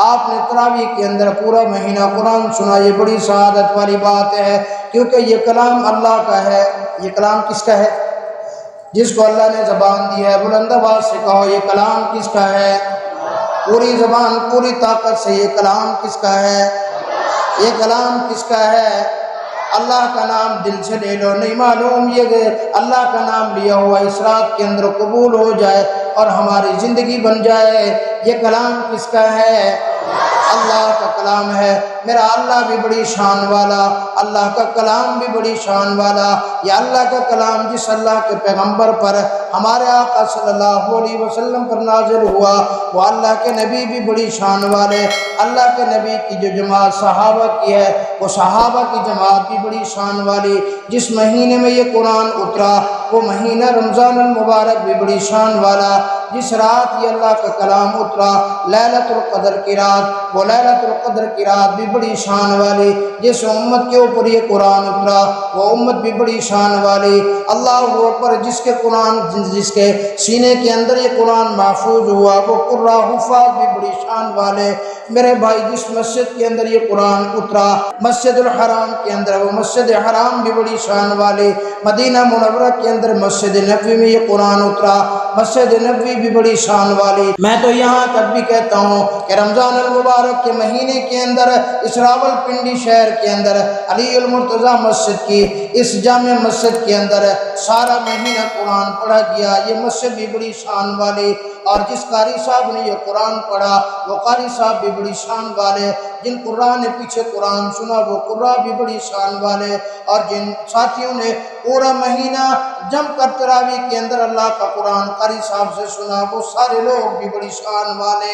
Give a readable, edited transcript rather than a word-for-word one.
آپ نے تراویح کے اندر پورا مہینہ قرآن سنا، یہ بڑی سعادت والی بات ہے، کیونکہ یہ کلام اللہ کا ہے۔ یہ کلام کس کا ہے؟ جس کو اللہ نے زبان دی ہے، بلند آواز سے کہو یہ کلام کس کا ہے؟ پوری زبان پوری طاقت سے یہ کلام کس کا ہے؟ یہ کلام کس کا ہے؟ اللہ کا نام دل سے لے لو، نہیں معلوم یہ کہ اللہ کا نام لیا ہوا اس رات کے اندر قبول ہو جائے اور ہماری زندگی بن جائے۔ یہ کلام کس کا ہے؟ اللہ کا کلام ہے۔ میرا اللہ بھی بڑی شان والا، اللہ کا کلام بھی بڑی شان والا۔ یہ اللہ کا کلام جس اللہ کے پیغمبر پر، ہمارے آقا صلی اللہ علیہ وسلم پر نازل ہوا، وہ اللہ کے نبی بھی بڑی شان والے۔ اللہ کے نبی کی جو جماعت صحابہ کی ہے، وہ صحابہ کی جماعت بھی بڑی شان والی۔ جس مہینے میں یہ قرآن اترا وہ مہینہ رمضان المبارک بھی بڑی شان والا۔ جس رات یہ اللہ کا کلام اترا لیلۃ القدر کی رات، وہ لیلۃ القدر کی رات بھی بڑی شان والی۔ جس امت کے اوپر یہ قرآن اترا وہ امت بھی بڑی شان والی۔ اللہ اکبر۔ جس کے سینے کے اندر یہ قرآن محفوظ ہوا وہ قراء حفاظ بھی بڑی شان والے۔ میرے بھائی، جس مسجد کے اندر یہ قرآن اترا، مسجد الحرام کے اندر، وہ مسجد حرام بھی بڑی شان والی۔ مدینہ منورہ کے اندر مسجد نبوی میں یہ قرآن اترا، مسجد نبوی بھی بڑی شان والی۔ میں تو یہاں تک بھی کہتا ہوں کہ رمضان المبارک کے مہینے کے اندر اس راولپنڈی شہر کے اندر علی المرتضیٰ مسجد کی اس جامع مسجد کے اندر سارا مہینہ قرآن پڑھا گیا۔ یہ مسجد بھی بڑی شان والی، اور جس قاری صاحب نے یہ قرآن پڑھا وہ قاری صاحب بھی بڑی شان والے۔ جن قراء نے پیچھے قرآن سنا وہ قراء بھی بڑی شان والے، اور جن ساتھیوں نے پورا مہینہ جم کر تراویح کے اندر اللہ کا قرآن قاری صاحب سے سنا وہ سارے لوگ بھی بڑی شان والے۔